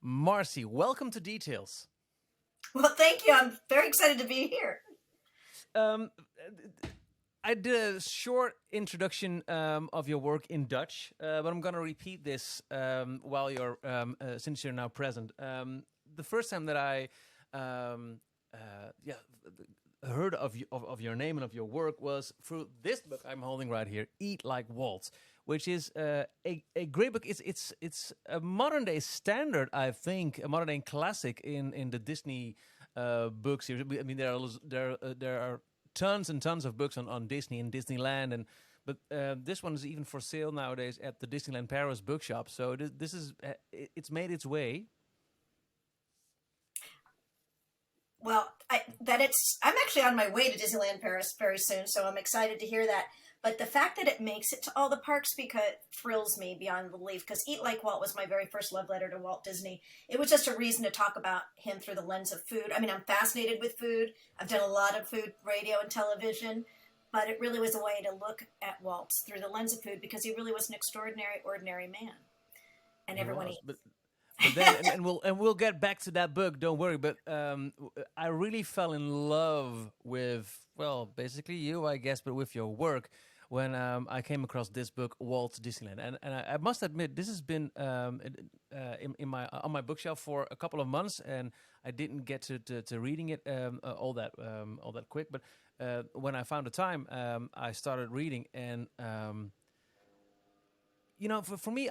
Marcy, welcome to Details. Well, thank you. I'm very excited to be here. Um, I did a short introduction of your work in Dutch, but I'm going to repeat this while you're since you're now present. The first time that I heard of your name and of your work was through this book I'm holding right here, Eat Like Walt, which is a great book. It's a modern day standard, I think, a modern day classic in the Disney book series. I mean, there are tons and tons of books on Disney and Disneyland, but this one is even for sale nowadays at the Disneyland Paris bookshop. So this is it's made its way. Well, I'm actually on my way to Disneyland Paris very soon, so I'm excited to hear that. But the fact that it makes it to all the parks thrills me beyond belief, because Eat Like Walt was my very first love letter to Walt Disney. It was just a reason to talk about him through the lens of food. I mean, I'm fascinated with food. I've done a lot of food, radio and television, but it really was a way to look at Walt through the lens of food, because he really was an extraordinary, ordinary man. And everyone eats. But then, and we'll get back to that book. Don't worry. But I really fell in love with, well, basically you, I guess, but with your work when I came across this book, Walt Disneyland, and I must admit this has been in my on my bookshelf for a couple of months, and I didn't get to reading it all that quick. But when I found the time, I started reading, and for me,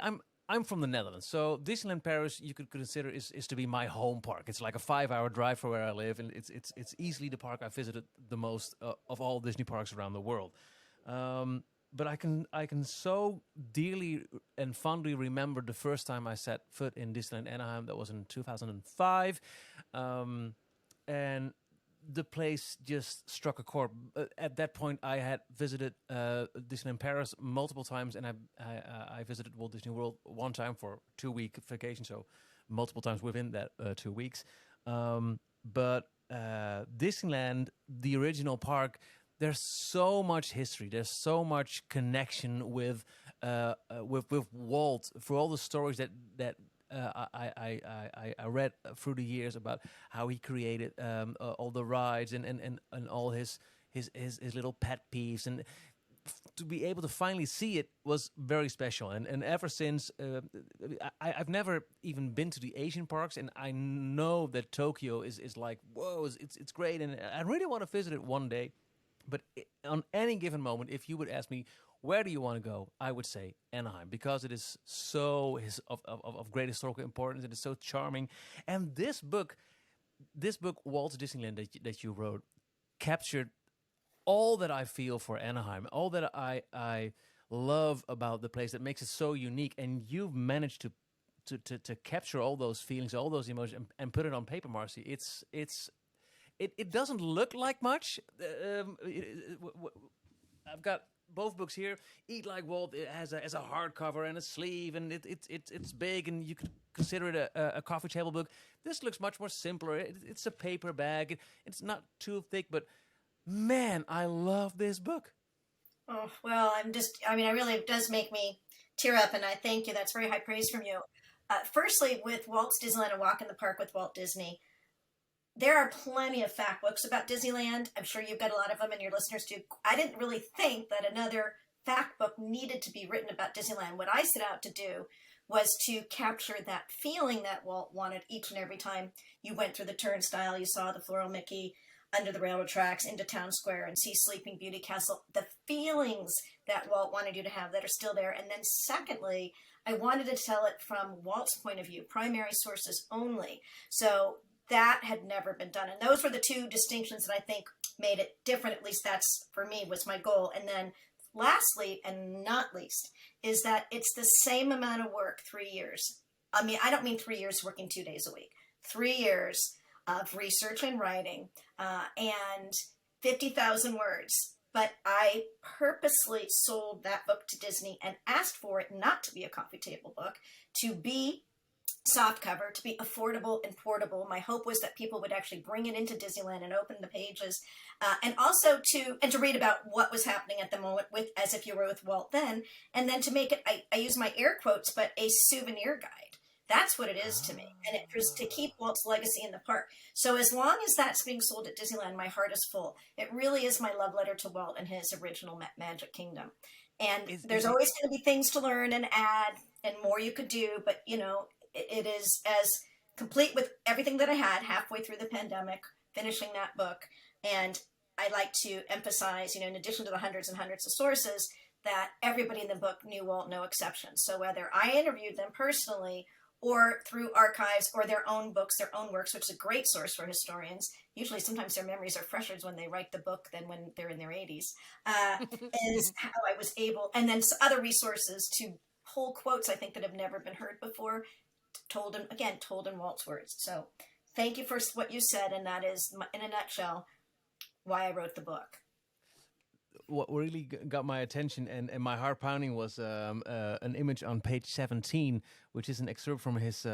I'm from the Netherlands, so Disneyland Paris you could consider is to be my home park. It's like a 5-hour drive from where I live, and it's easily the park I visited the most of all Disney parks around the world. But I can so dearly and fondly remember the first time I set foot in Disneyland Anaheim. That was in 2005, and the place just struck a chord. At that point, I had visited Disneyland Paris multiple times, and I visited Walt Disney World one time for 2-week vacation, so multiple times within that 2 weeks. But Disneyland, the original park, there's so much history. There's so much connection with Walt through all the stories that I read through the years about how he created all the rides and all his little pet peeves, and to be able to finally see it was very special. And ever since, I've never even been to the Asian parks, and I know that Tokyo is like, whoa, it's great, and I really want to visit it one day. But on any given moment, if you would ask me, where do you want to go? I would say Anaheim, because it is so of great historical importance. It is so charming. And this book, Walt Disneyland, that you wrote, captured all that I feel for Anaheim, all that I love about the place that makes it so unique. And you've managed to capture all those feelings, all those emotions, and put it on paper, Marcy. It doesn't look like much. I've got both books here. Eat Like Walt, it has a hardcover and a sleeve, and it's big, and you could consider it a coffee table book. This looks much more simpler. It's a paper bag. It's not too thick, but man, I love this book. Oh, well, it does make me tear up, and I thank you. That's very high praise from you. Firstly, with Walt's Disneyland, A Walk in the Park with Walt Disney, there are plenty of fact books about Disneyland. I'm sure you've got a lot of them, and your listeners do. I didn't really think that another fact book needed to be written about Disneyland. What I set out to do was to capture that feeling that Walt wanted each and every time you went through the turnstile, you saw the Floral Mickey under the railroad tracks into Town Square and see Sleeping Beauty Castle. The feelings that Walt wanted you to have that are still there. And then secondly, I wanted to tell it from Walt's point of view, primary sources only. So that had never been done. And those were the two distinctions that I think made it different. At least that's, for me, was my goal. And then lastly, and not least, is that it's the same amount of work, 3 years. I mean, I don't mean 3 years working 2 days a week. 3 years of research and writing and 50,000 words. But I purposely sold that book to Disney and asked for it not to be a coffee table book, to be soft cover, to be affordable and portable. My hope was that people would actually bring it into Disneyland and open the pages, and also to read about what was happening at the moment, with as if you were with Walt then, and then to make it, I use my air quotes, but a souvenir guide. That's what it is to me. And it was to keep Walt's legacy in the park. So as long as that's being sold at Disneyland, my heart is full. It really is my love letter to Walt and his original Magic Kingdom. And there's always going to be things to learn and add and more you could do. But, you know, it is as complete with everything that I had halfway through the pandemic, finishing that book. And I like to emphasize, you know, in addition to the hundreds and hundreds of sources, that everybody in the book knew Walt, no exception. So whether I interviewed them personally or through archives or their own books, their own works, which is a great source for historians. Usually sometimes their memories are fresher when they write the book than when they're in their 80s, is how I was able, and then other resources to pull quotes I think that have never been heard before, told in Walt's words. So thank you for what you said, and that is, in a nutshell, why I wrote the book. What really got my attention and my heart pounding was an image on page 17, which is an excerpt from his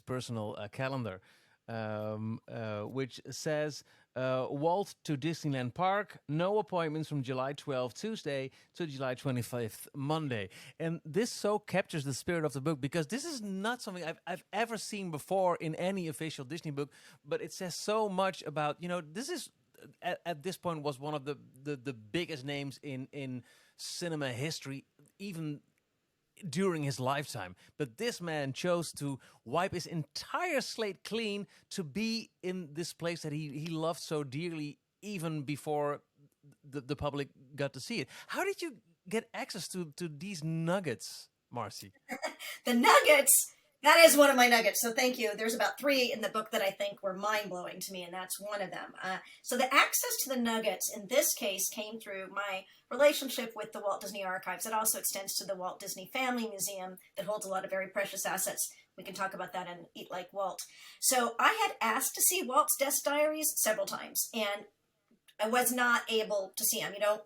personal calendar, which says, Walt to Disneyland Park, no appointments from July 12th, Tuesday, to July 25th, Monday. And this so captures the spirit of the book, because this is not something I've ever seen before in any official Disney book, but it says so much about, you know, this is... At this point was one of the biggest names in cinema history, even during his lifetime. But this man chose to wipe his entire slate clean to be in this place that he loved so dearly, even before the public got to see it. How did you get access to these nuggets, Marcy? The nuggets! That is one of my nuggets, so thank you. There's about 3 in the book that I think were mind-blowing to me, and that's one of them. So the access to the nuggets, in this case, came through my relationship with the Walt Disney Archives. It also extends to the Walt Disney Family Museum that holds a lot of very precious assets. We can talk about that in Eat Like Walt. So I had asked to see Walt's desk diaries several times, and I was not able to see them. You know,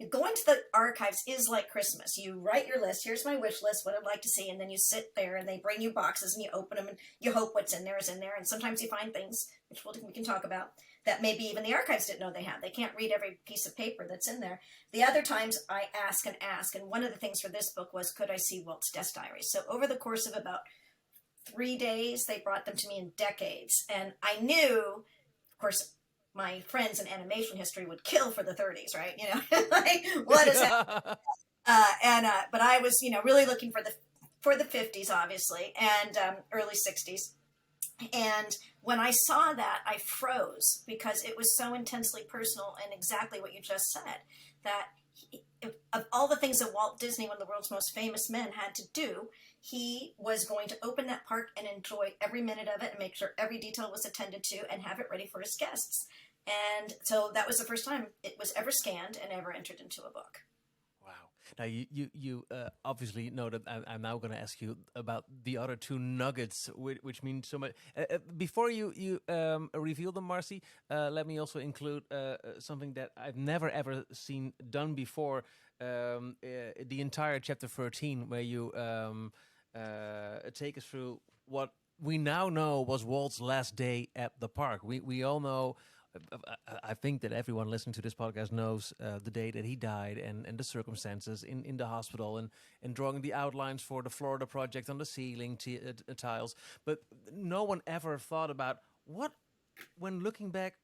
going to the archives is like Christmas. You write your list. Here's my wish list, what I'd like to see. And then you sit there and they bring you boxes and you open them and you hope what's in there is in there. And sometimes you find things, which we can talk about, that maybe even the archives didn't know they had. They can't read every piece of paper that's in there. The other times I ask and ask. And one of the things for this book was, could I see Walt's desk diaries? So over the course of about 3 days, they brought them to me in decades. And I knew, of course, my friends in animation history would kill for the 30s, right? You know, like, what is that? But I was, you know, really looking for the 50s, obviously, and early 60s. And when I saw that, I froze, because it was so intensely personal, and exactly what you just said, that of all the things that Walt Disney, one of the world's most famous men, had to do, he was going to open that park and enjoy every minute of it and make sure every detail was attended to and have it ready for his guests. And so that was the first time it was ever scanned and ever entered into a book. Wow. Now, you obviously know that I'm now going to ask you about the other 2 nuggets, which mean so much. Before you reveal them, Marcy, let me also include something that I've never, ever seen done before, the entire chapter 13, where you take us through what we now know was Walt's last day at the park. We all know... I think that everyone listening to this podcast knows the day that he died and the circumstances in the hospital and drawing the outlines for the Florida project on the ceiling tiles. But no one ever thought about what, when looking back,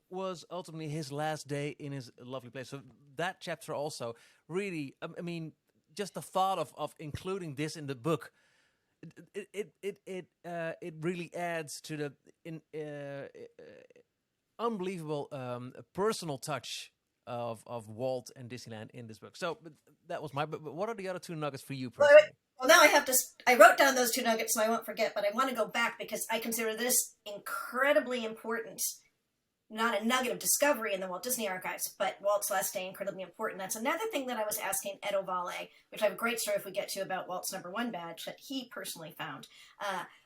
was ultimately his last day in his lovely place. So that chapter also really, I mean, just the thought of including this in the book, it really adds to the unbelievable personal touch of Walt and Disneyland in this book. So that was but what are the other 2 nuggets for you personally? Well, now I wrote down those 2 nuggets so I won't forget, but I want to go back because I consider this incredibly important, not a nugget of discovery in the Walt Disney Archives, but Walt's last day, incredibly important. That's another thing that I was asking Ed O'Valle, which I have a great story if we get to about Walt's #1 badge that he personally found.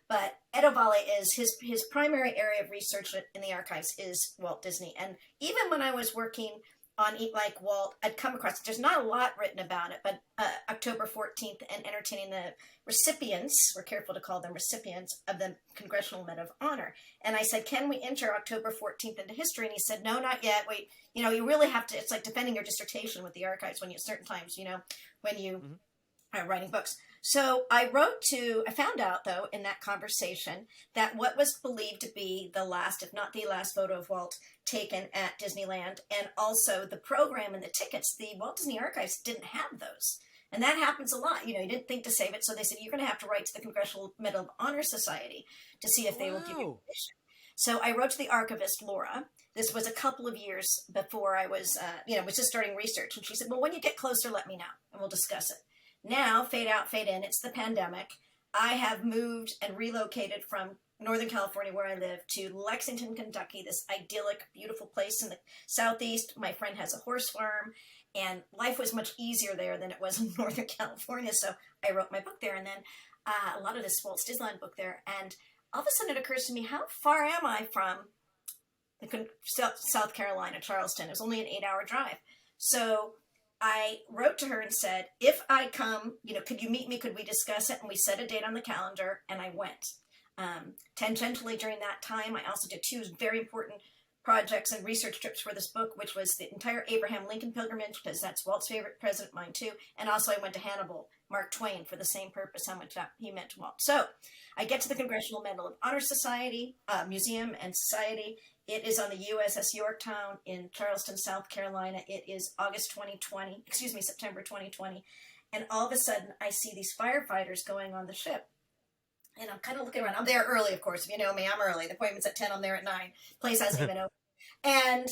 But Ed O'Valle is his primary area of research in the archives is Walt Disney. And even when I was working on Eat Like Walt, I'd come across, there's not a lot written about it, but October 14th and entertaining the recipients, we're careful to call them recipients, of the Congressional Medal of Honor. And I said, can we enter October 14th into history? And he said, no, not yet. Wait, you know, you really have to, it's like defending your dissertation with the archives when you, certain times, you know, when you are writing books. So I found out though in that conversation that what was believed to be the last, if not the last photo of Walt taken at Disneyland, and also the program and the tickets, the Walt Disney Archives didn't have those. And that happens a lot. You didn't think to save it. So they said, you're going to have to write to the Congressional Medal of Honor Society to see if they will give you permission. So I wrote to the archivist, Laura. This was a couple of years before I was, was just starting research. And she said, well, when you get closer, let me know and we'll discuss it. Now, fade out, fade in, it's the pandemic. I have moved and relocated from Northern California, where I live, to Lexington, Kentucky, this idyllic, beautiful place in the Southeast. My friend has a horse farm, and life was much easier there than it was in Northern California. So I wrote my book there, and then a lot of this Walt Disneyland book there. And all of a sudden it occurs to me, how far am I from South Carolina, Charleston? It was only an 8-hour drive. So I wrote to her and said, if I come, could you meet me? Could we discuss it? And we set a date on the calendar, and I went. Tangentially during that time, I also did 2 very important projects and research trips for this book, which was the entire Abraham Lincoln pilgrimage, because that's Walt's favorite president, mine too. And also I went to Hannibal, Mark Twain, for the same purpose, how much he meant to Walt. So I get to the Congressional Medal of Honor Society, Museum and Society. It is on the USS Yorktown in Charleston, South Carolina. It is September 2020. And all of a sudden I see these firefighters going on the ship. And I'm kind of looking around. I'm there early, of course. If you know me, I'm early. The appointment's at 10. I'm there at 9. Place hasn't even opened. And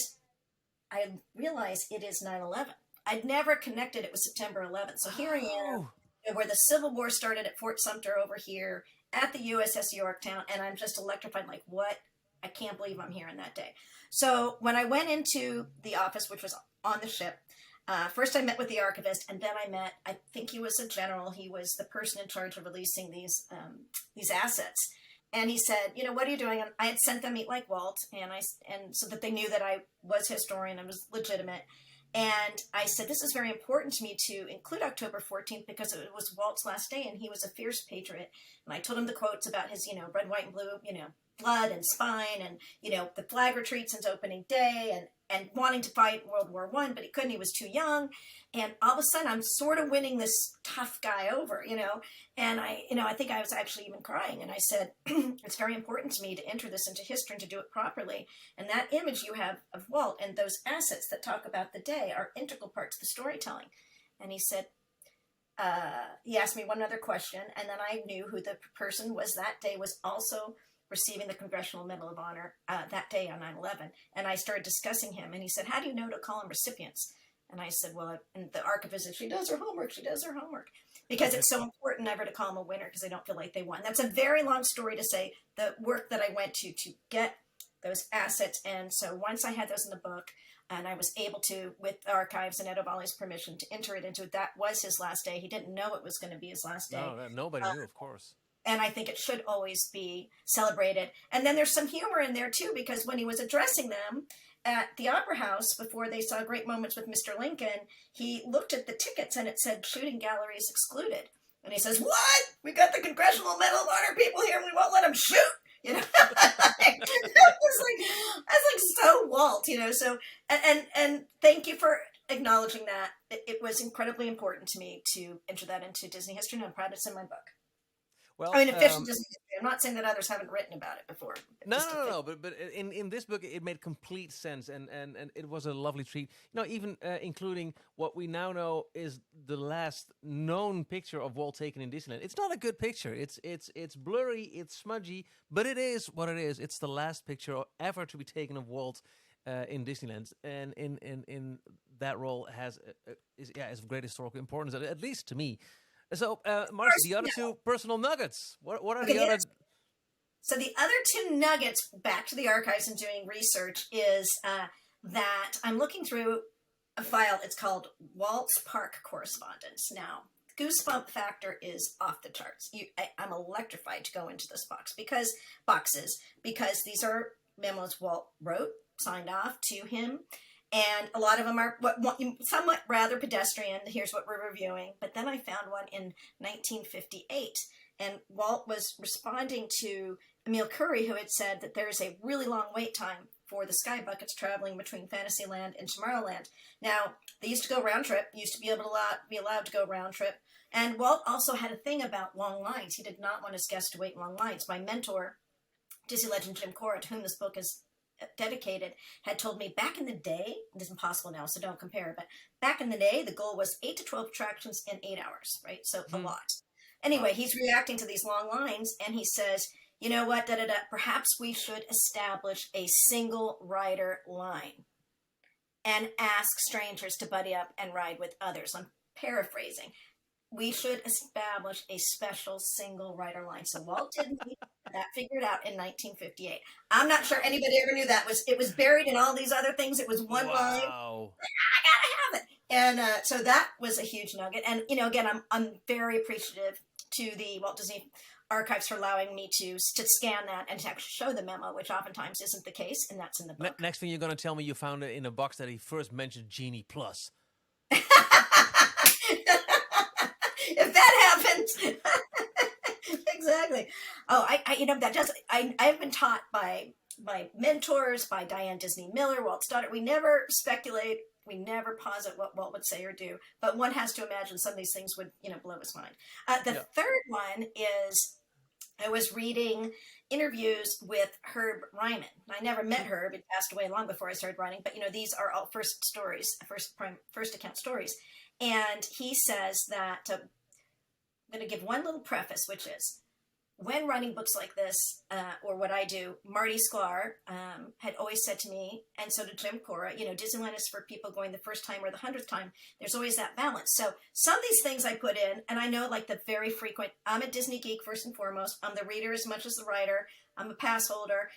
I realize it is 9/11. I'd never connected it with September 11th. So here I am, where the Civil War started at Fort Sumter over here at the USS Yorktown. And I'm just electrified, like, what? I can't believe I'm here on that day. So when I went into the office, which was on the ship, first I met with the archivist, and then I think he was a general. He was the person in charge of releasing these assets. And he said, what are you doing? And I had sent them Eat Like Walt, and so that they knew that I was a historian and was legitimate. And I said, this is very important to me to include October 14th because it was Walt's last day, and he was a fierce patriot. And I told him the quotes about his, red, white, and blue, blood and spine, and, the flag retreats since opening day, and wanting to fight World War I, but he couldn't, he was too young. And all of a sudden I'm sort of winning this tough guy over, and I think I was actually even crying. And I said, it's very important to me to enter this into history and to do it properly. And that image you have of Walt and those assets that talk about the day are integral parts of the storytelling. And he said, he asked me one other question, and then I knew who the person was that day was also receiving the Congressional Medal of Honor that day on 9/11. And I started discussing him, and he said, how do you know to call them recipients? And I said, well, and the archivist said, she does her homework, because it's so important never to call them a winner because they don't feel like they won. That's a very long story to say the work that I went to get those assets. And so once I had those in the book, and I was able to, with archives and Ed Ovalli's permission, to enter it into it, that was his last day. He didn't know it was going to be his last day. No, nobody knew, of course. And I think it should always be celebrated. And then there's some humor in there, too, because when he was addressing them at the Opera House before they saw Great Moments with Mr. Lincoln, he looked at the tickets and it said shooting galleries excluded. And he says, what? We got the Congressional Medal of Honor people here and we won't let them shoot. It's like so Walt, So, and thank you for acknowledging that. It was incredibly important to me to enter that into Disney history, and I'm proud it's in my book. Well, official Disney history. I'm not saying that others haven't written about it before. No. But in this book, it made complete sense, and it was a lovely treat. Even including what we now know is the last known picture of Walt taken in Disneyland. It's not a good picture. It's blurry. It's smudgy, but it is what it is. It's the last picture ever to be taken of Walt in Disneyland, and in that role is of great historical importance, at least to me. So, Marcy, the other 2 personal nuggets. What are the other? So the other 2 nuggets, back to the archives and doing research, is that I'm looking through a file. It's called Walt's Park Correspondence. Now, goosebump factor is off the charts. I'm electrified to go into this boxes because these are memos Walt wrote, signed off to him. And a lot of them are somewhat rather pedestrian. Here's what we're reviewing. But then I found one in 1958. And Walt was responding to Emil Curry, who had said that there's a really long wait time for the sky buckets traveling between Fantasyland and Tomorrowland. Now, they used to go round trip, used to be able to be allowed to go round trip. And Walt also had a thing about long lines. He did not want his guests to wait in long lines. My mentor, Disney legend Jim Cora, to whom this book is dedicated, had told me back in the day, it isn't possible now, so don't compare, but back in the day, the goal was 8 to 12 attractions in 8 hours, right? So a lot. Anyway, he's reacting to these long lines, and he says, you know what, perhaps we should establish a single rider line and ask strangers to buddy up and ride with others. I'm paraphrasing. We should establish a special single rider line. So Walt didn't get that figured out in 1958. I'm not sure anybody ever knew that. It was buried in all these other things. It was one line. I gotta have it. And so that was a huge nugget. And, you know, again, I'm very appreciative to the Walt Disney Archives for allowing me to scan that and to actually show the memo, which oftentimes isn't the case, and that's in the book. Next thing you're going to tell me, you found it in a box that he first mentioned Genie Plus. If that happens, exactly. Oh, I've been taught by my mentors, by Diane Disney Miller, Walt's daughter. We never speculate. We never posit what Walt would say or do, but one has to imagine some of these things would, blow his mind. The third one is I was reading interviews with Herb Ryman. I never met Herb; he passed away long before I started writing. But these are all first account stories, and he says that I'm going to give one little preface, which is when writing books like this, or what I do, Marty Sklar had always said to me, and so did Jim Cora, Disneyland is for people going the first time or the 100th time. There's always that balance. So some of these things I put in, and I know like the very frequent, I'm a Disney geek first and foremost. I'm the reader as much as the writer. I'm a pass holder.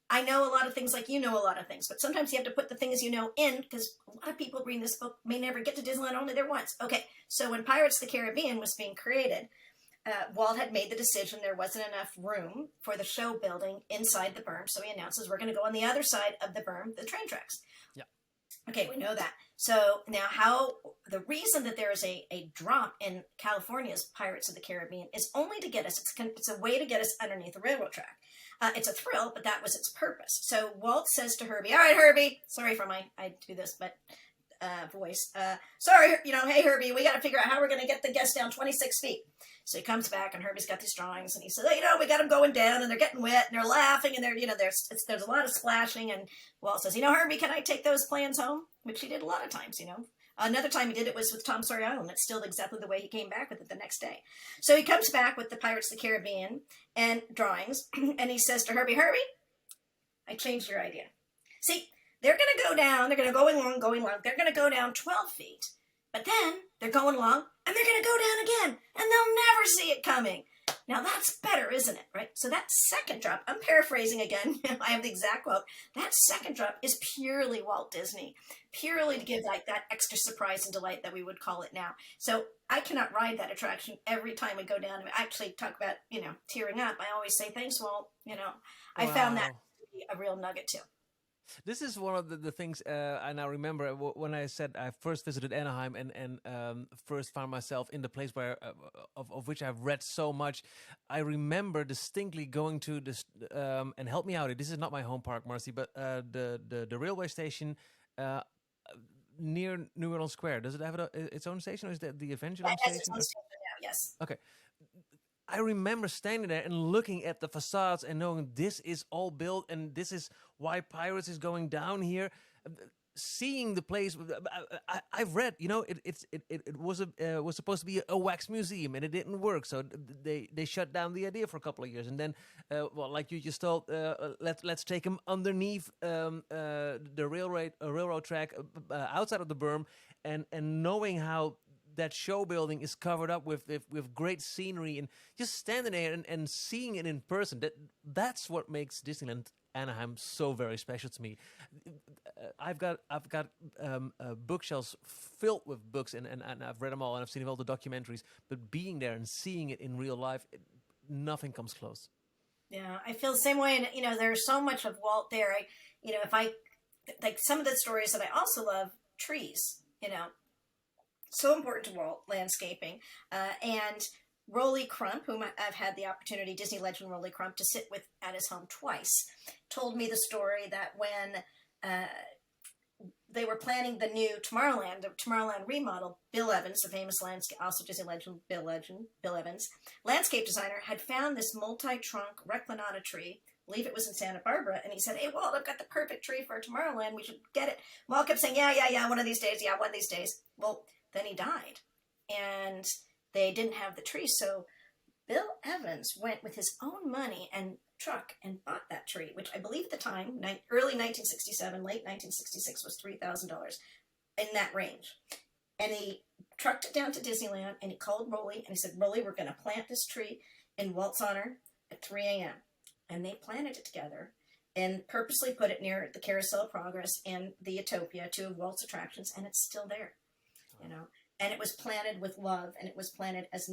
I know a lot of things like a lot of things, but sometimes you have to put the things in because a lot of people reading this book may never get to Disneyland, only there once. Okay, so when Pirates of the Caribbean was being created, Walt had made the decision there wasn't enough room for the show building inside the berm, so he announces we're going to go on the other side of the berm, the train tracks. Yeah. Okay, we know that. So now the reason that there is a drop in California's Pirates of the Caribbean is only to get us, it's a way to get us underneath the railroad track. It's a thrill, but that was its purpose. So Walt says to Herbie, all right, Herbie, sorry for I do this, but voice. Sorry, hey, Herbie, we got to figure out how we're going to get the guests down 26 feet. So he comes back, and Herbie's got these drawings, and he says, we got them going down, and they're getting wet, and they're laughing, and there's a lot of splashing, and Walt says, Herbie, can I take those plans home? Which he did a lot of times, Another time he did it was with Tom Sawyer Island. It's still exactly the way he came back with it the next day. So he comes back with the Pirates of the Caribbean and drawings, and he says to Herbie, I changed your idea. See, they're going to go down, they're going to go along, they're going to go down 12 feet. But then they're going along, and they're going to go down again, and they'll never see it coming. Now that's better, isn't it, right? So that second drop, I'm paraphrasing again, I have the exact quote, that second drop is purely Walt Disney, purely to give like that extra surprise and delight that we would call it now. So I cannot ride that attraction every time we go down and actually talk about, tearing up. I always say, thanks, Walt. I found that to be a real nugget too. This is one of the things I now remember when I said I first visited Anaheim and first found myself in the place where of which I've read so much. I remember distinctly going to this and help me out. This is not my home park, Marcy, but the railway station near New Orleans Square. Does it have its own station, or is that the Adventureland station? Its own station now, yes. Okay. I remember standing there and looking at the facades and knowing this is all built and this is why Pirates is going down here. Seeing the place, I've read, it was supposed to be a wax museum and it didn't work, so they shut down the idea for a couple of years. And then, like you just told, let's take them underneath the railroad track outside of the berm, and knowing how that show building is covered up with great scenery, and just standing there and seeing it in person. That's what makes Disneyland Anaheim so very special to me. I've got bookshelves filled with books, and I've read them all, and I've seen all the documentaries. But being there and seeing it in real life, nothing comes close. Yeah, I feel the same way. And there's so much of Walt there. If I like some of the stories that I also love, trees. So important to Walt, landscaping. And Rolly Crump, whom I've had the opportunity, Disney legend Rolly Crump, to sit with at his home twice, told me the story that when they were planning the new the Tomorrowland remodel, Bill Evans, the famous landscape, also Disney legend, Bill Evans, landscape designer, had found this multi-trunk reclinata tree. I believe it was in Santa Barbara, and he said, "Hey, Walt, I've got the perfect tree for Tomorrowland. We should get it." Walt kept saying, "Yeah, one of these days. Yeah, one of these days." Well, then he died, and they didn't have the tree, so Bill Evans went with his own money and truck and bought that tree, which I believe at the time, early 1967, late 1966, was $3,000, in that range. And he trucked it down to Disneyland, and he called Rolly, and he said, "Rolly, we're going to plant this tree in Walt's honor at 3 a.m. And they planted it together and purposely put it near the Carousel of Progress and the Utopia, two of Walt's attractions, and it's still there, you know. And it was planted with love, and it was planted as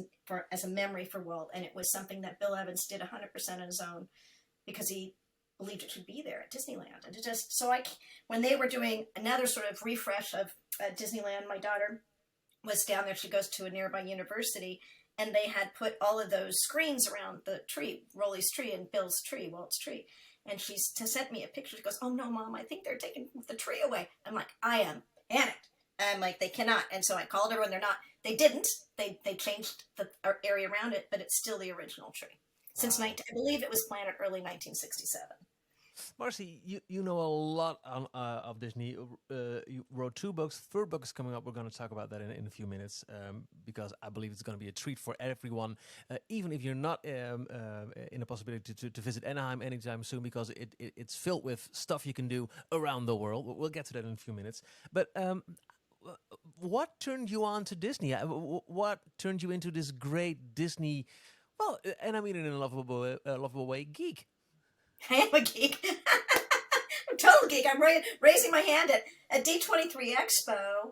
a memory for Walt, and it was something that Bill Evans did 100% on his own because he believed it should be there at Disneyland. And it just, so when they were doing another sort of refresh of Disneyland, my daughter was down there. She goes to a nearby university, and they had put all of those screens around the tree, Rolly's tree and Bill's tree, Walt's tree. And she sent me a picture. She goes, "Oh no, Mom, I think they're taking the tree away." I'm like, I am panicked. I'm like, they cannot. And so I called her, and they didn't. They changed the area around it, but it's still the original tree. Since I believe it was planted early 1967. Marcy, you know a lot of Disney. You wrote 2 books. Third book is coming up. We're going to talk about that in a few minutes because I believe it's going to be a treat for everyone, even if you're not in a possibility to visit Anaheim anytime soon, because it's filled with stuff you can do around the world. We'll get to that in a few minutes. But what turned you on to Disney? What turned you into this great Disney, well, and I mean it in a lovable way, geek? I am a geek. I'm a total geek. I'm raising my hand at D23 Expo.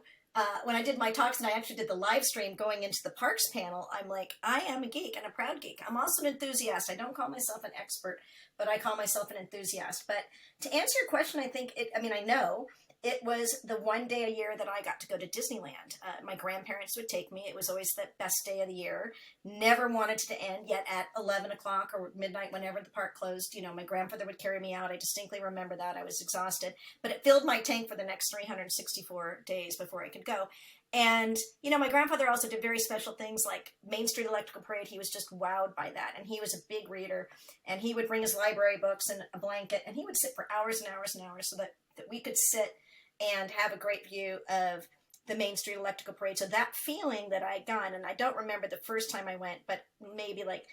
When I did my talks, and I actually did the live stream going into the parks panel, I'm like, I am a geek and a proud geek. I'm also an enthusiast. I don't call myself an expert, but I call myself an enthusiast. But to answer your question, I know it was the one day a year that I got to go to Disneyland. My grandparents would take me. It was always the best day of the year. Never wanted it to end, yet at 11 o'clock or midnight, whenever the park closed, my grandfather would carry me out. I distinctly remember that. I was exhausted, but it filled my tank for the next 364 days before I could go. And, my grandfather also did very special things like Main Street Electrical Parade. He was just wowed by that. And he was a big reader, and he would bring his library books and a blanket, and he would sit for hours and hours and hours so that we could sit and have a great view of the Main Street Electrical Parade. So that feeling that I got, and I don't remember the first time I went, but maybe like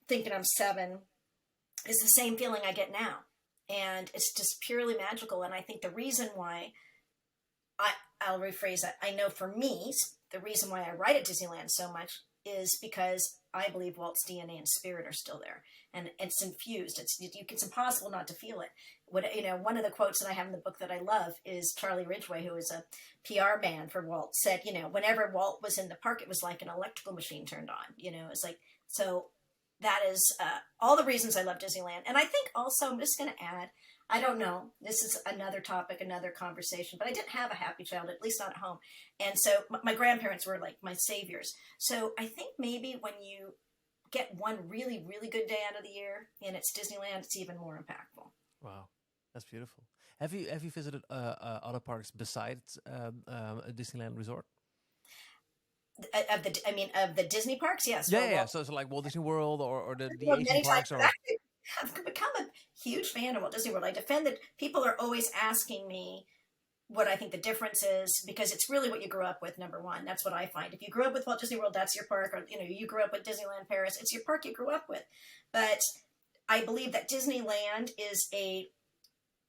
thinking I'm 7, is the same feeling I get now. And it's just purely magical. And I think the reason why, I'll rephrase that, I know for me, the reason why I write at Disneyland so much is because I believe Walt's DNA and spirit are still there. And it's infused. It's impossible not to feel it. One of the quotes that I have in the book that I love is Charlie Ridgway, who is a PR man for Walt, said, whenever Walt was in the park, it was like an electrical machine turned on. It's like, so that is all the reasons I love Disneyland. And I think also, I'm just going to add, I don't know, this is another topic, another conversation, but I didn't have a happy childhood, at least not at home. And so my grandparents were like my saviors. So I think maybe when you get one really, really good day out of the year and it's Disneyland, it's even more impactful. Wow, that's beautiful. Have you visited other parks besides a Disneyland resort? Of the Disney parks, yes. Yeah. So like Walt Disney World or the Asian parks, or I've become a huge fan of Walt Disney World. I defend that. People are always asking me what I think the difference is, because it's really what you grew up with, number one. That's what I find. If you grew up with Walt Disney World, that's your park. Or, you grew up with Disneyland Paris, it's your park you grew up with. But I believe that Disneyland is a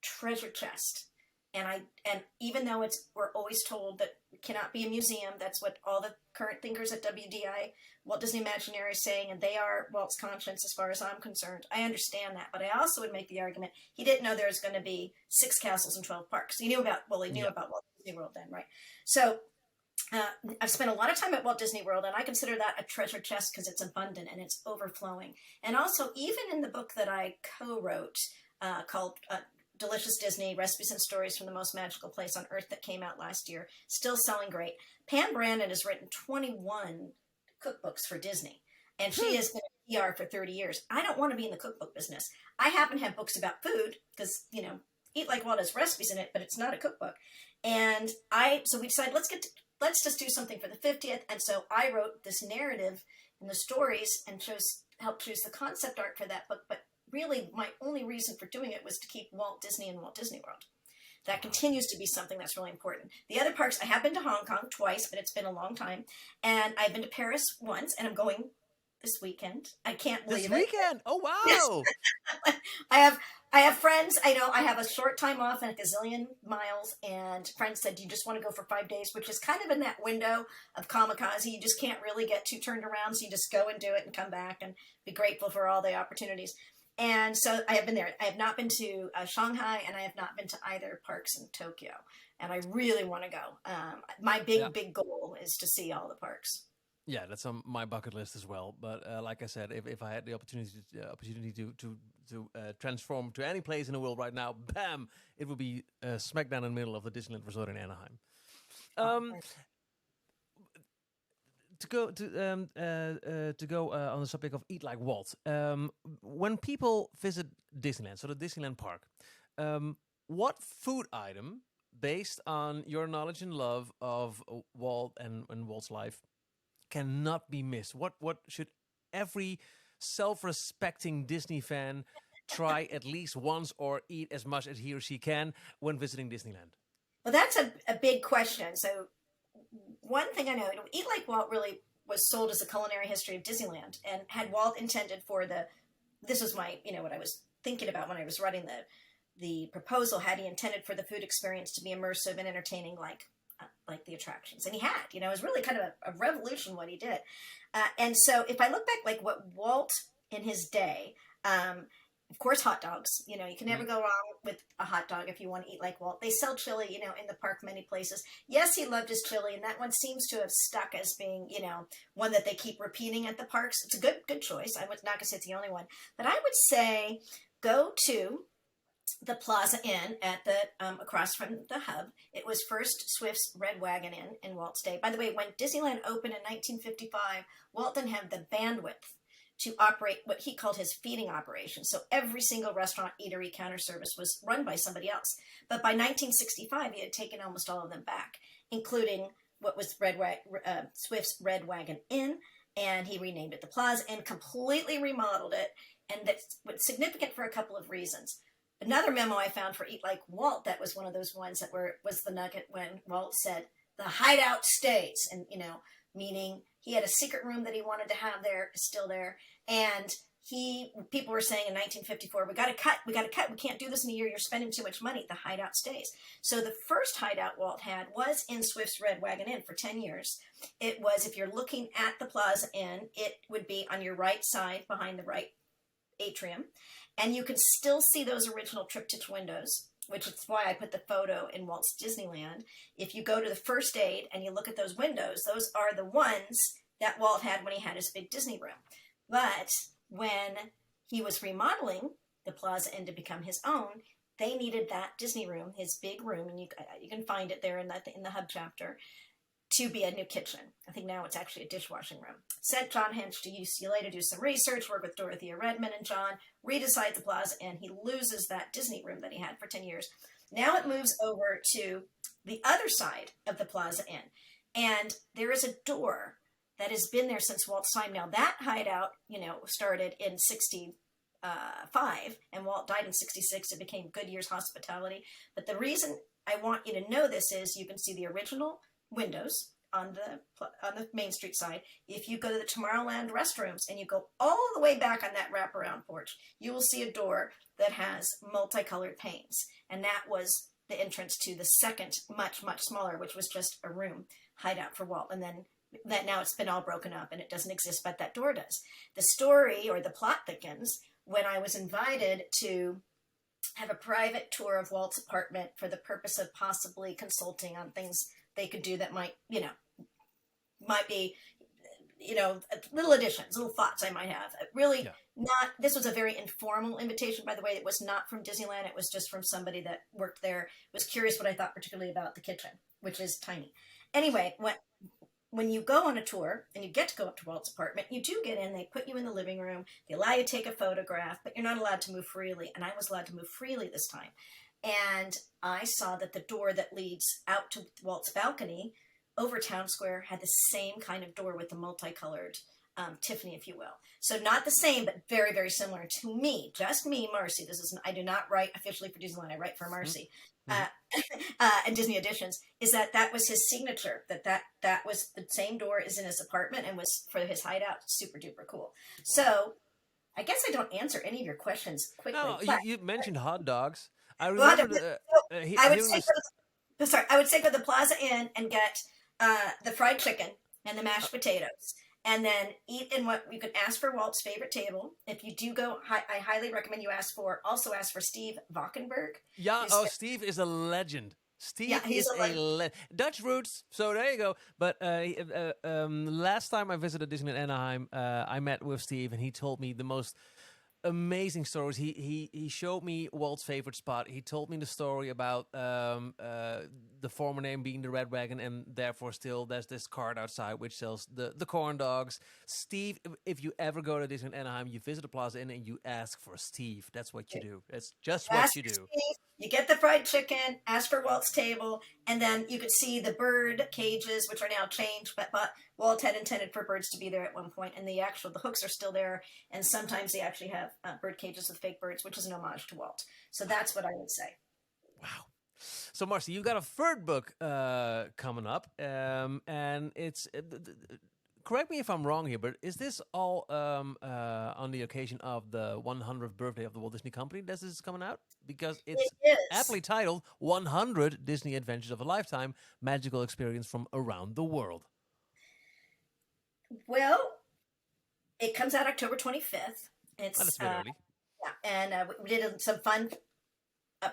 treasure chest. And even though we're always told that it cannot be a museum, that's what all the current thinkers at WDI, Walt Disney Imaginary, is saying, and they are Walt's conscience as far as I'm concerned. I understand that, but I also would make the argument he didn't know there was going to be 6 castles and 12 parks. He knew about Walt Disney World then, right? So I've spent a lot of time at Walt Disney World, and I consider that a treasure chest because it's abundant and it's overflowing. And also, even in the book that I co-wrote called Delicious Disney, Recipes and Stories from the Most Magical Place on Earth, that came out last year, still selling great. Pam Brandon has written 21 cookbooks for Disney. And she has been in PR for 30 years. I don't want to be in the cookbook business. I happen to have books about food because, you know, Eat Like Walt has recipes in it, but it's not a cookbook. And so we decided, let's just do something for the 50th. And so I wrote this narrative and the stories and helped choose the concept art for that book. But really, my only reason for doing it was to keep Walt Disney in Walt Disney World. That continues to be something that's really important. The other parks, I have been to Hong Kong twice, but it's been a long time. And I've been to Paris once, and I'm going this weekend. I can't believe it. This weekend? Oh, wow. Yes. I have friends. I know I have a short time off and a gazillion miles, and friends said, do you just want to go for 5 days, which is kind of in that window of kamikaze. You just can't really get too turned around, so you just go and do it and come back and be grateful for all the opportunities. And so I have been there. I have not been to Shanghai, and I have not been to either parks in Tokyo. And I really want to go. My big goal is to see all the parks. Yeah, that's on my bucket list as well. But like I said, if I had the opportunity to transform to any place in the world right now, bam, it would be smack down in the middle of the Disneyland Resort in Anaheim. To go on the subject of Eat Like Walt, when people visit Disneyland, so the Disneyland park, what food item, based on your knowledge and love of Walt and Walt's life, cannot be missed? What should every self-respecting Disney fan try at least once or eat as much as he or she can when visiting Disneyland? Well, that's a big question. So one thing I know, Eat Like Walt really was sold as a culinary history of Disneyland, and had Walt intended for this was my, what I was thinking about when I was writing the proposal, had he intended for the food experience to be immersive and entertaining like the attractions. And he had, it was really kind of a revolution what he did. And so if I look back, like what Walt in his day, of course, hot dogs, you can never go wrong with a hot dog if you want to eat like Walt. They sell chili, in the park many places. Yes, he loved his chili, and that one seems to have stuck as being, one that they keep repeating at the parks. It's a good choice. I was not going to say it's the only one. But I would say go to the Plaza Inn at the across from the hub. It was first Swift's Red Wagon Inn in Walt's day. By the way, when Disneyland opened in 1955, Walt didn't have the bandwidth to operate what he called his feeding operation. So every single restaurant, eatery, counter service was run by somebody else. But by 1965, he had taken almost all of them back, including what was Swift's Red Wagon Inn, and he renamed it the Plaza and completely remodeled it. And that's significant for a couple of reasons. Another memo I found for Eat Like Walt, that was one of those ones that was the nugget when Walt said, the hideout stays, and, meaning he had a secret room that he wanted to have there, still there. And people were saying in 1954, we got to cut. We can't do this in a year. You're spending too much money. The hideout stays. So the first hideout Walt had was in Swift's Red Wagon Inn for 10 years. It was, if you're looking at the Plaza Inn, it would be on your right side behind the right atrium. And you can still see those original triptych windows, which is why I put the photo in Walt's Disneyland. If you go to the first aid and you look at those windows, those are the ones that Walt had when he had his big Disney room. But when he was remodeling the Plaza Inn to become his own, they needed that Disney room, his big room, and you can find it there in the hub chapter, to be a new kitchen. I think now it's actually a dishwashing room. Sent John Hench to UCLA to do some research, work with Dorothea Redmond and John, redesign the Plaza, and he loses that Disney room that he had for 10 years. Now it moves over to the other side of the Plaza Inn, and there is a door that has been there since Walt's time. Now that hideout, started in 65, and Walt died in 66. It became Goodyear's Hospitality. But the reason I want you to know this is you can see the original windows on the Main Street side. If you go to the Tomorrowland restrooms and you go all the way back on that wraparound porch, you will see a door that has multicolored panes. And that was the entrance to the second, much, much smaller, which was just a room hideout for Walt. And then that now it's been all broken up and it doesn't exist, but that door does. The story or the plot thickens when I was invited to have a private tour of Walt's apartment for the purpose of possibly consulting on things they could do that might be, little additions, little thoughts I might have. This was a very informal invitation, by the way. It was not from Disneyland. It was just from somebody that worked there, was curious what I thought particularly about the kitchen, which is tiny. Anyway, when you go on a tour and you get to go up to Walt's apartment, you do get in, they put you in the living room, they allow you to take a photograph, but you're not allowed to move freely. And I was allowed to move freely this time. And I saw that the door that leads out to Walt's balcony over Town Square had the same kind of door with the multicolored Tiffany, if you will. So not the same, but very, very similar to me, just me, Marcy. I do not write officially for Disneyland. I write for Marcy. And Disney Editions, is that was his signature, that was the same door as in his apartment and was for his hideout. Super duper cool. So I guess I don't answer any of your questions quickly. No, you mentioned hot dogs. I I would say go to the Plaza Inn and get the fried chicken and the mashed potatoes, and then eat in what you can ask for Walt's favorite table. If you do go, I highly recommend you also ask for Steve Valkenburg. Yeah, Steve is a legend. Steve he's is a legend. Dutch roots, so there you go. But last time I visited Disneyland Anaheim, I met with Steve, and he told me the most amazing stories. He showed me Walt's favorite spot. He told me the story about the former name being the Red Wagon, and therefore still there's this cart outside which sells the corn dogs. Steve, if you ever go to Disneyland Anaheim, you visit the Plaza Inn and you ask for Steve. That's what you do. That's just what you do. Steve, you get the fried chicken, ask for Walt's table, and then you could see the bird cages, which are now changed, but Walt had intended for birds to be there at one point, and the hooks are still there, and sometimes they actually have bird cages with fake birds, which is an homage to Walt. So that's what I would say. Wow. So, Marcy, you've got a third book coming up, and it's... correct me if I'm wrong here, but is this all on the occasion of the 100th birthday of the Walt Disney Company that this is coming out? Because it's aptly titled 100 Disney Adventures of a Lifetime, Magical Experience from Around the World. Well, it comes out October 25th. That's a bit early. Yeah, and we did some fun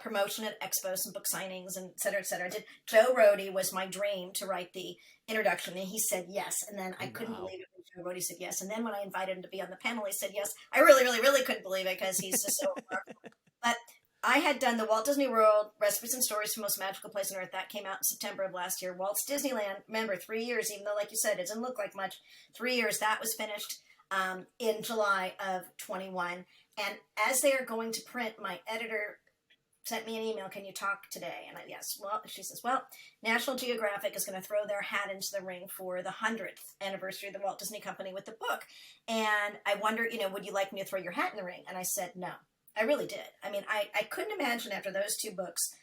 promotion at expos and book signings and et cetera, et cetera. Joe Rohde was my dream to write the introduction, and he said yes. And then I couldn't believe it when Joe Rohde said yes. And then when I invited him to be on the panel, he said yes. I really, really, really couldn't believe it because he's just so remarkable. But I had done the Walt Disney World, Recipes and Stories for the Most Magical Place on Earth. That came out in September of last year. Walt's Disneyland, remember, 3 years, even though, like you said, it doesn't look like much. 3 years, that was finished in July of 21. And as they are going to print, my editor sent me an email, can you talk today? And she says, well, National Geographic is going to throw their hat into the ring for the 100th anniversary of the Walt Disney Company with the book. And I wonder, would you like me to throw your hat in the ring? And I said, no, I really did. I mean, I couldn't imagine after those two books,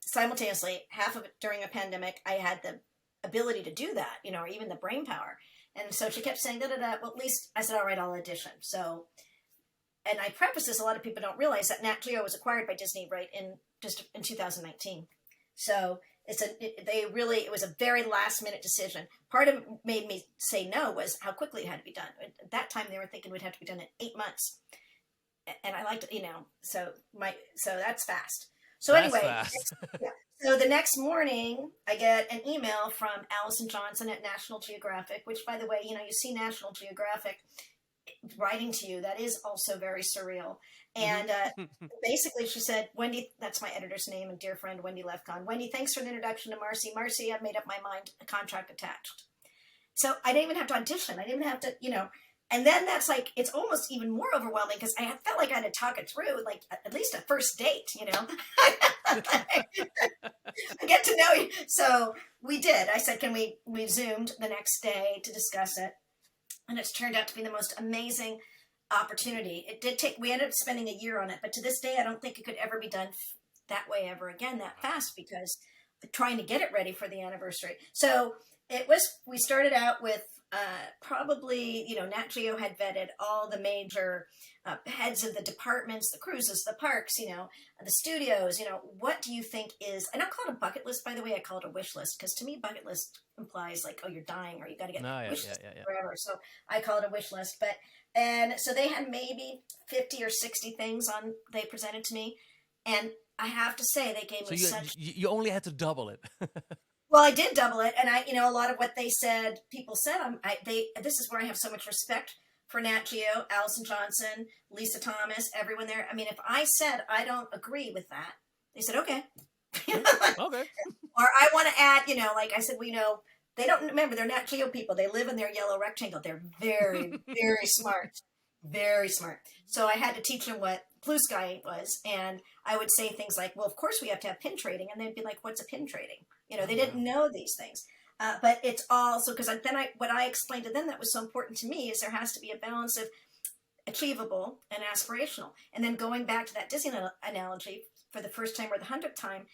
simultaneously, half of it during a pandemic, I had the ability to do that, or even the brain power. And so she kept saying, well, at least I said, all right, I'll audition. So, and I preface this, a lot of people don't realize that Nat Geo was acquired by Disney in 2019. So it was a very last minute decision. Part of what made me say no was how quickly it had to be done. At that time, they were thinking it would have to be done in 8 months. And I liked it, so that's fast. So that's anyway, fast. So the next morning I get an email from Allison Johnson at National Geographic, which by the way, you see National Geographic writing to you, that is also very surreal. And basically she said, Wendy, that's my editor's name and dear friend, Wendy Lefcon. Wendy, thanks for the introduction to Marcy. Marcy, I've made up my mind, a contract attached. So I didn't even have to audition. I didn't even have to, and then that's like, it's almost even more overwhelming because I felt like I had to talk it through, like at least a first date, I get to know you. So we did. I said, we Zoomed the next day to discuss it. And it's turned out to be the most amazing opportunity. It did we ended up spending a year on it, but to this day, I don't think it could ever be done that way ever again, that fast, because trying to get it ready for the anniversary. So we started out with probably, Nat Geo had vetted all the major heads of the departments, the cruises, the parks, the studios, what do you think is, I don't call it a bucket list, by the way, I call it a wish list, because to me, bucket list implies like, oh, you're dying or you got to get wish list forever. So I call it a wish list. And so they had maybe 50 or 60 things they presented to me. And I have to say, they gave me you only had to double it. Well, I did double it, and a lot of what people said, this is where I have so much respect for Nat Geo, Allison Johnson, Lisa Thomas, everyone there. I mean, if I said I don't agree with that, they said okay, okay. Or I want to add, like I said, They don't remember, they're Nat Geo people. They live in their yellow rectangle. They're very, very smart. Very smart. So I had to teach them what blue sky was. And I would say things like, well, of course we have to have pin trading. And they'd be like, what's a pin trading? You know, they didn't know these things. But it's all, so because what I explained to them that was so important to me is there has to be a balance of achievable and aspirational. And then going back to that Disneyland analogy for the first time or the 100th time,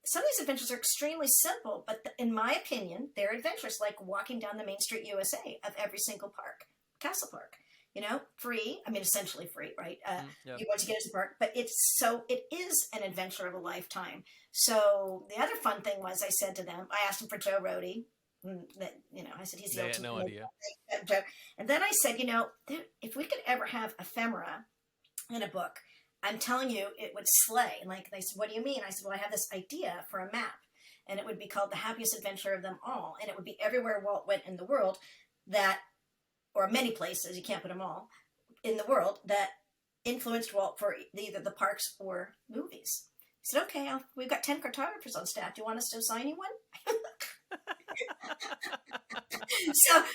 some of these adventures are extremely simple, but in my opinion, they're adventures like walking down the Main Street USA of every single park, Castle Park. You know, free. I mean, essentially free, right? You want to get into the park, but it is an adventure of a lifetime. So the other fun thing was, I said to them, I asked them for Joe Rohde. That, you know, I said he's the they ultimate. had no idea. And then I said, you know, if we could ever have ephemera in a book, I'm telling you, it would slay. And like they said, what do you mean? I said, well, I have this idea for a map, and it would be called The Happiest Adventure of Them All, and it would be everywhere Walt went in the world that. Or many places, you can't put them all, in the world that influenced Walt for either the parks or movies. I said, okay, we've got 10 cartographers on staff. Do you want us to assign you one?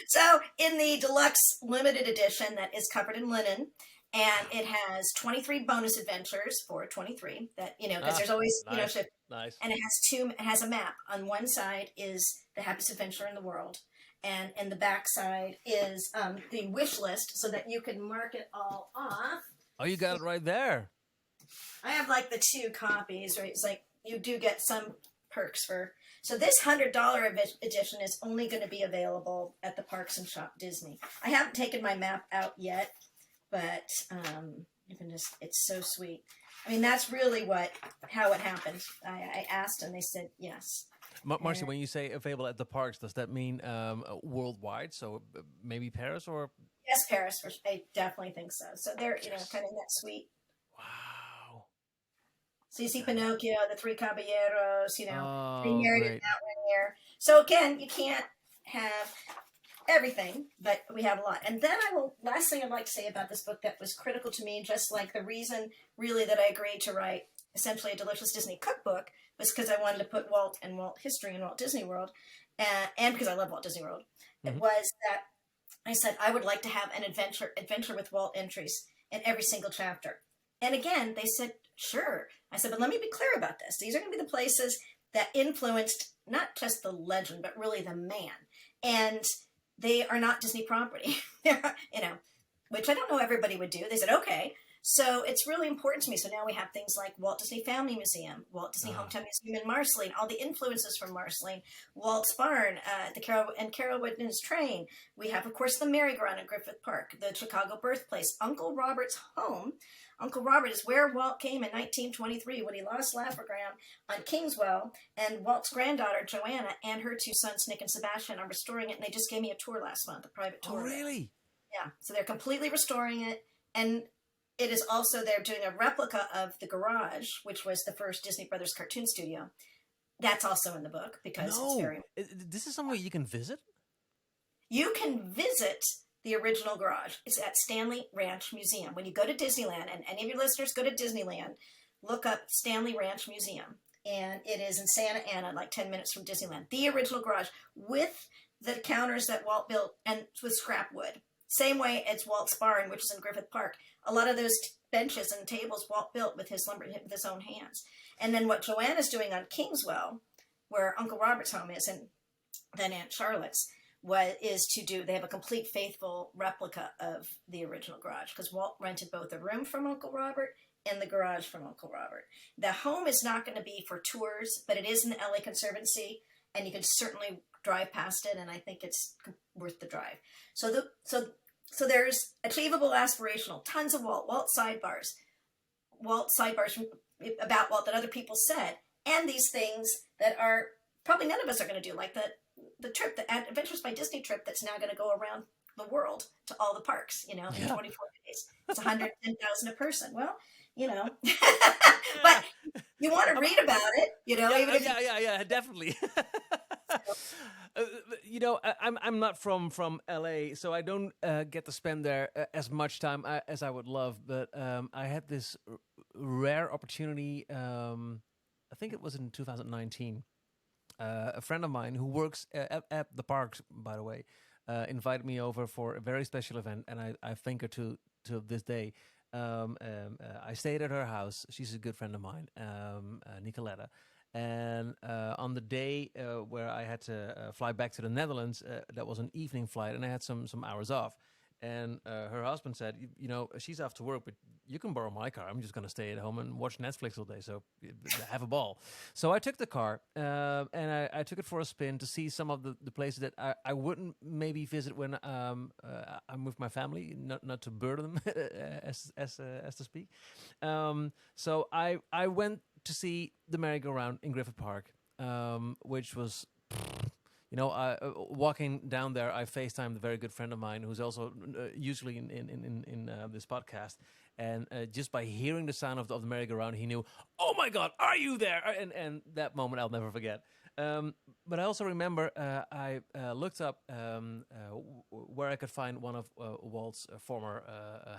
So in the deluxe limited edition that is covered in linen, and it has 23 bonus adventures for 23 that, you know, because there's always, nice, you know, shift. Nice. And it has a map. On one side is the happiest adventure in the world. And in the back side is the wish list so that you can mark it all off. Oh, you got it right there. I have like the 2 copies, right? It's like you do get some perks for. So this $100 edition is only going to be available at the Parks and Shop Disney. I haven't taken my map out yet, but you can just, it's so sweet. I mean, that's really how it happened. I asked and they said yes. Marcy, when you say available at the parks, does that mean worldwide? So maybe Paris or? Yes, Paris. I definitely think so. So they're, you know, kind of in that suite. Wow. So you see Pinocchio, the 3 Caballeros, you know, oh, married great. in that one year. So again, you can't have everything, but we have a lot. And then last thing I'd like to say about this book that was critical to me, just like the reason really that I agreed to write essentially a delicious Disney cookbook, was because I wanted to put Walt and Walt history in Walt Disney World, and because I love Walt Disney World. It was that I said I would like to have an adventure with Walt entries in every single chapter. And again, they said, sure. I said, but let me be clear about this. These are going to be the places that influenced not just the legend, but really the man. And they are not Disney property, you know, which I don't know everybody would do. They said, okay. So it's really important to me. So now we have things like Walt Disney Family Museum, Walt Disney Hometown Museum in Marceline, all the influences from Marceline, Walt's Barn, the Carolwood and his train. We have, of course, the merry-go-round in Griffith Park, the Chicago birthplace, Uncle Robert's home. Uncle Robert is where Walt came in 1923 when he lost Laugh-O-Gram on Kingswell, and Walt's granddaughter, Joanna, and her 2 sons, Nick and Sebastian, are restoring it, and they just gave me a tour last month, a private tour. Oh, really? Yeah, so they're completely restoring it, and it is also, they're doing a replica of the garage, which was the first Disney Brothers cartoon studio. That's also in the book because it's very... This is somewhere you can visit? You can visit the original garage. It's at Stanley Ranch Museum. When you go to Disneyland, and any of your listeners go to Disneyland, look up Stanley Ranch Museum. And it is in Santa Ana, like 10 minutes from Disneyland. The original garage with the counters that Walt built and with scrap wood. Same way as Walt's Barn, which is in Griffith Park. A lot of those benches and tables Walt built with his own hands. And then what Joanna's doing on Kingswell, where Uncle Robert's home is, and then Aunt Charlotte's, they have a complete faithful replica of the original garage, because Walt rented both a room from Uncle Robert and the garage from Uncle Robert. The home is not going to be for tours, but it is in the LA Conservancy, and you can certainly drive past it, and I think it's worth the drive. So there's achievable, aspirational, tons of Walt sidebars about Walt that other people said, and these things that are probably none of us are going to do, like the trip, the Adventures by Disney trip that's now going to go around the world to all the parks, you know, in 24 days. It's $110,000 a person. Well, you know, but you want to read about it, you know. Yeah, definitely. You know, I'm not from LA, so I don't get to spend there as much time as I would love. But I had this rare opportunity. I think it was in 2019. a friend of mine who works at the parks, by the way, invited me over for a very special event, and I thank her to this day. I stayed at her house. She's a good friend of mine, Nicoletta. And on the day where I had to fly back to the Netherlands, that was an evening flight, and I had some hours off. And her husband said, you know, she's off to work, but you can borrow my car. I'm just going to stay at home and watch Netflix all day. So have a ball. So I took the car and I took it for a spin to see some of the places that I wouldn't maybe visit when I'm with my family, not to burden them, as to speak. So I went to see the merry-go-round in Griffith Park, which was... You know, walking down there, I FaceTimed a very good friend of mine who's also usually in this podcast. And just by hearing the sound of the merry-go-round, he knew, oh my God, are you there? And that moment I'll never forget. But I also remember I looked up where I could find one of Walt's former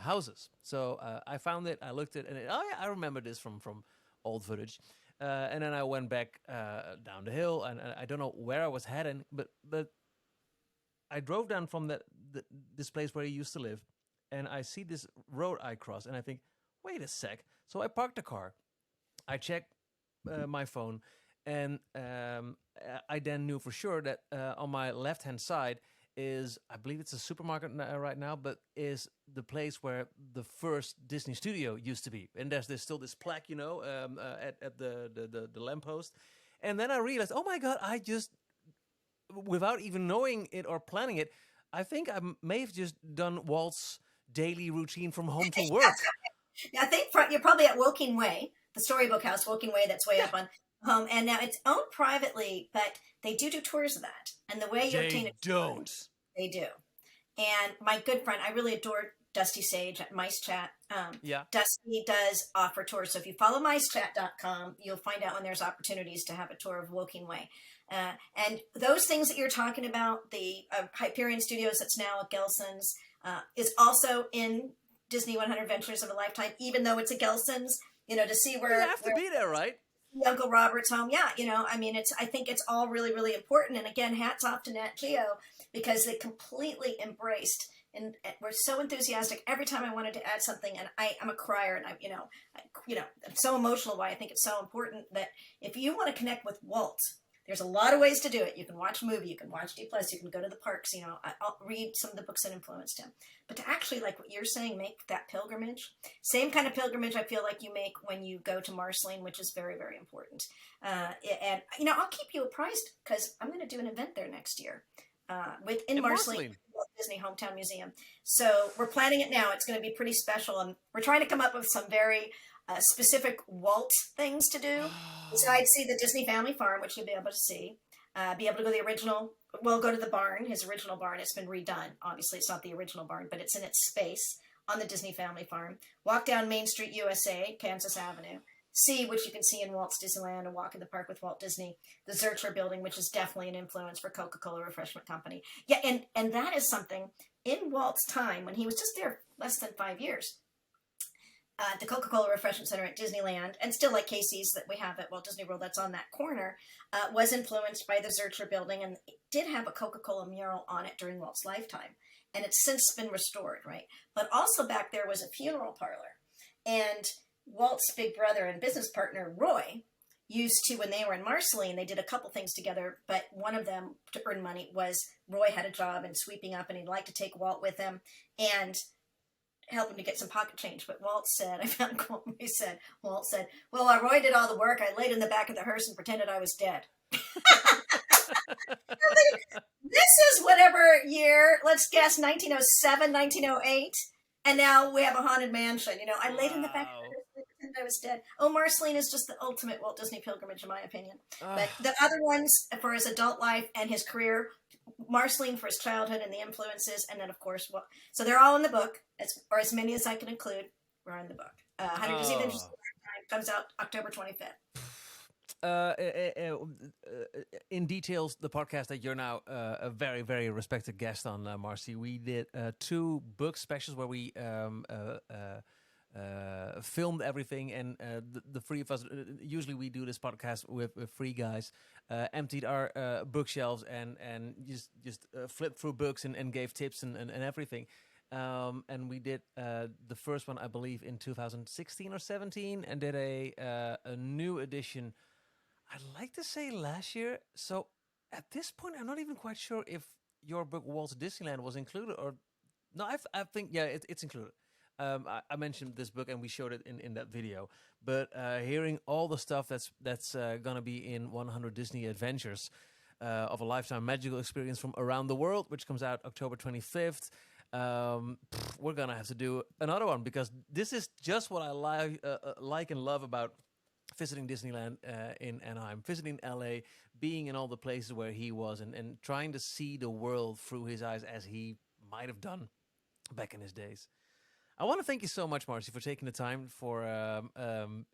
houses. So I found it, I looked at it, and I remember this from old footage. And then I went back down the hill, and I don't know where I was heading, but I drove down from this place where he used to live, and I see this road I cross, and I think, wait a sec. So I parked the car, I checked my phone, and I then knew for sure that on my left-hand side is, I believe it's a supermarket right now, but is the place where the first Disney studio used to be. And there's still this plaque, you know, at the lamppost. And then I realized, oh my God, I just, without even knowing it or planning it, I think I may have just done Walt's daily routine from home to work. I think you're probably at Woking Way, the storybook house, Woking Way, that's way up on home. And now it's owned privately, but they do tours of that. And the way you obtain it, they do. And my good friend, I really adore Dusty Sage at Mice Chat. Dusty does offer tours. So if you follow micechat.com, you'll find out when there's opportunities to have a tour of Woking Way. And those things that you're talking about, the Hyperion Studios that's now at Gelson's, is also in Disney 100 Adventures of a Lifetime, even though it's a Gelson's, you know, to see where... You have to be there, right? Uncle Robert's home. Yeah, you know, I mean, I think it's all really, really important. And again, hats off to Nat Geo, because they completely embraced and were so enthusiastic every time I wanted to add something. And I'm a crier, and I'm so emotional why I think it's so important that if you want to connect with Walt, there's a lot of ways to do it. You can watch a movie, you can watch D+, you can go to the parks, you know, I'll read some of the books that influenced him. But to actually, like what you're saying, make that pilgrimage, same kind of pilgrimage I feel like you make when you go to Marceline, which is very, very important. And, you know, I'll keep you apprised, because I'm going to do an event there next year within Marceline, Walt Disney Hometown Museum. So we're planning it now. It's going to be pretty special. And we're trying to come up with some very specific Walt things to do. Besides see the Disney Family Farm, which you'll be able to see, be able to go to the original, well, go to the barn, his original barn. It's been redone. Obviously, it's not the original barn, but it's in its space on the Disney Family Farm. Walk down Main Street, USA, Kansas Avenue. See, which you can see in Walt's Disneyland, and walk in the park with Walt Disney. The Zurcher building, which is definitely an influence for Coca-Cola Refreshment Company. Yeah, and that is something in Walt's time, when he was just there less than 5 years, the Coca-Cola Refreshment Center at Disneyland, and still like Casey's that we have at Walt Disney World that's on that corner, was influenced by the Zurcher building, and it did have a Coca-Cola mural on it during Walt's lifetime. And it's since been restored, right? But also back there was a funeral parlor. And Walt's big brother and business partner, Roy, used to, when they were in Marceline, they did a couple things together, but one of them to earn money was Roy had a job in sweeping up, and he'd like to take Walt with him and help him to get some pocket change. But Walt said, I found a quote where he said, Walt said, well, while Roy did all the work, I laid in the back of the hearse and pretended I was dead. This is whatever year, let's guess 1907, 1908. And now we have a haunted mansion. You know, I laid in the back of the hearse and pretended I was dead. Oh, Marceline is just the ultimate Walt Disney pilgrimage, in my opinion. But the other ones for his adult life and his career, Marceline for his childhood and the influences, and then of course, so they're all in the book, or as many as I can include. We're in the book. 100 Disney Adventures comes out October 25th. In details, the podcast that you're now a very, very respected guest on, Marcy. We did 2 book specials where we filmed everything, and the three of us, usually we do this podcast with three guys, emptied our bookshelves and just flipped through books and gave tips and everything. And we did the first one, I believe, in 2016 or 17, and did a new edition, I'd like to say last year. So at this point, I'm not even quite sure if your book Walt Disneyland was included or no. I think yeah, it's included. I mentioned this book and we showed it in that video. But hearing all the stuff that's gonna be in 100 Disney Adventures of a Lifetime Magical Experience from Around the World, which comes out October 25th. We're gonna have to do another one because this is just what I like and love about visiting Disneyland in Anaheim, visiting LA, being in all the places where he was, and trying to see the world through his eyes as he might have done back in his days. I want to thank you so much, Marcy, for taking the time for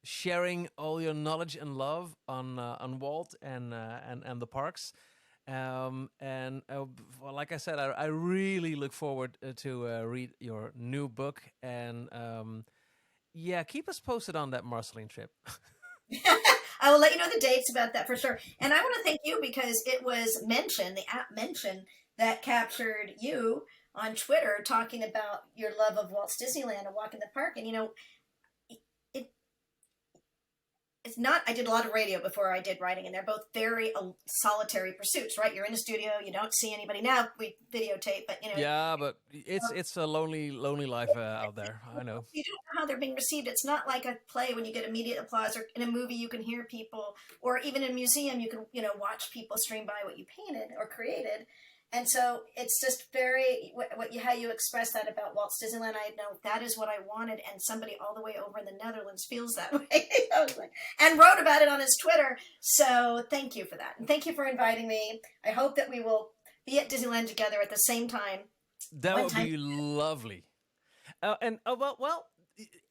sharing all your knowledge and love on Walt and the parks. Well, like I said, I really look forward to read your new book, and yeah, keep us posted on that Marceline trip. I will let you know the dates about that for sure. And I want to thank you because it was the app Mention, that captured you on Twitter talking about your love of Walt's Disneyland and walking the park. And, it's not, I did a lot of radio before I did writing, and they're both very solitary pursuits, right? You're in a studio, you don't see anybody. Now we videotape, but Yeah, but it's a lonely life out there. I know. You don't know how they're being received. It's not like a play when you get immediate applause, or in a movie you can hear people, or even in a museum you can, watch people stream by what you painted or created. And so it's just very, how you express that about Walt's Disneyland. I know that is what I wanted, and somebody all the way over in the Netherlands feels that way. And wrote about it on his Twitter. So thank you for that. And thank you for inviting me. I hope that we will be at Disneyland together at the same time. That would be lovely. And well,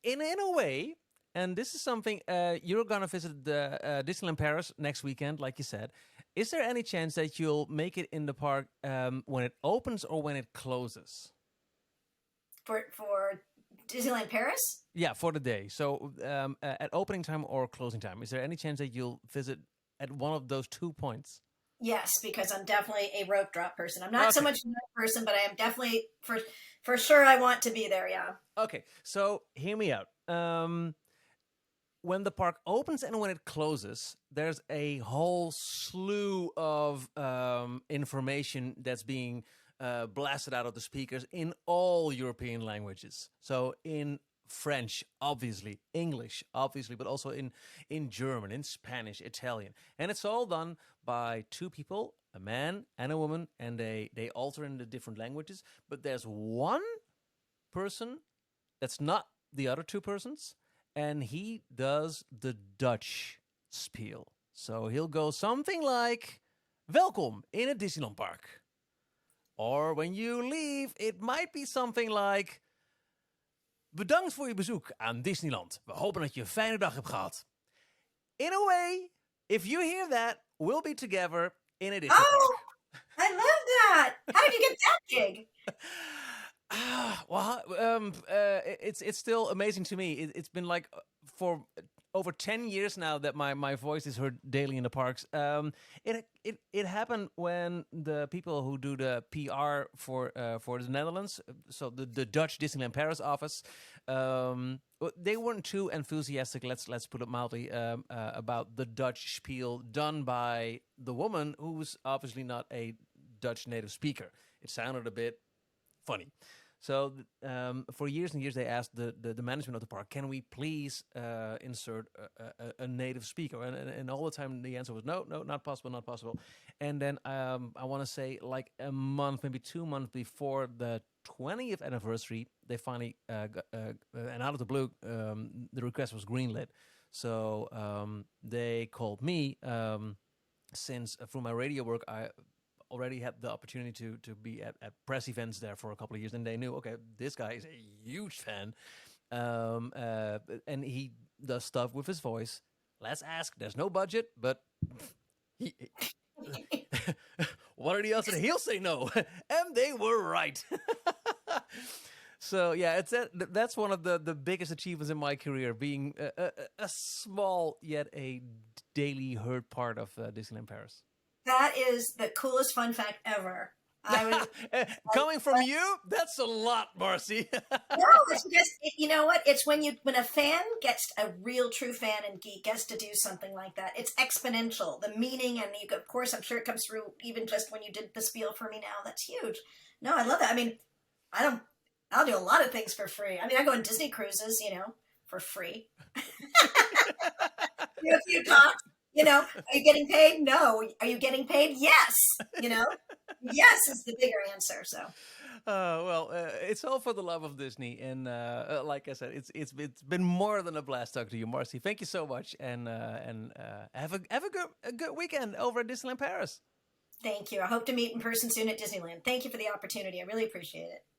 in a way, and this is something, you're going to visit the Disneyland Paris next weekend, like you said. Is there any chance that you'll make it in the park when it opens or when it closes? For Disneyland Paris? Yeah, for the day. So at opening time or closing time, is there any chance that you'll visit at one of those 2 points? Yes, because I'm definitely a rope drop person. I'm not so much a night person, but I am definitely, for sure, I want to be there, yeah. Okay, so hear me out. When the park opens and when it closes, there's a whole slew of information that's being blasted out of the speakers in all European languages. So in French, obviously, English, obviously, but also in German, in Spanish, Italian. And it's all done by two people, a man and a woman, and they alter in the different languages. But there's one person that's not the other two persons, and he does the Dutch spiel. So he'll go something like, welkom in het Disneyland Park. Or when you leave, it might be something like, bedankt voor je bezoek aan Disneyland. We hopen dat je een fijne dag hebt gehad. In a way, if you hear that, we'll be together in a Disney Park. I love that. How did you get that gig? It's still amazing to me. It's been like for over 10 years now that my voice is heard daily in the parks. It happened when the people who do the PR for the Netherlands, so the Dutch Disneyland Paris office, they weren't too enthusiastic. Let's put it mildly, about the Dutch spiel done by the woman who's obviously not a Dutch native speaker. It sounded a bit funny. So for years and years, they asked the management of the park, can we please insert a native speaker? And all the time, the answer was, no, not possible. And then I want to say like a month, maybe 2 months before the 20th anniversary, they finally, and out of the blue, the request was greenlit. So they called me, since through my radio work, I already had the opportunity to be at press events there for a couple of years, and they knew, okay, this guy is a huge fan, and he does stuff with his voice. Let's ask. There's no budget, but what are the odds that he'll say no? And they were right. So yeah, that's one of the biggest achievements in my career, being a small yet a daily heard part of Disneyland Paris. That is the coolest fun fact ever. I was Coming from you, that's a lot, Marcy. no, it's just you know what? It's when a fan gets a real true fan and geek gets to do something like that. It's exponential. The meaning, and you, of course, I'm sure it comes through even just when you did the spiel for me now. That's huge. No, I love that. I mean, I'll do a lot of things for free. I mean, I go on Disney cruises, for free. Do a few talks. Are you getting paid? No. Are you getting paid? Yes. Yes is the bigger answer. So. Well, it's all for the love of Disney, and like I said, it's been more than a blast talking to you, Marcy. Thank you so much, and have a good weekend over at Disneyland Paris. Thank you. I hope to meet in person soon at Disneyland. Thank you for the opportunity. I really appreciate it.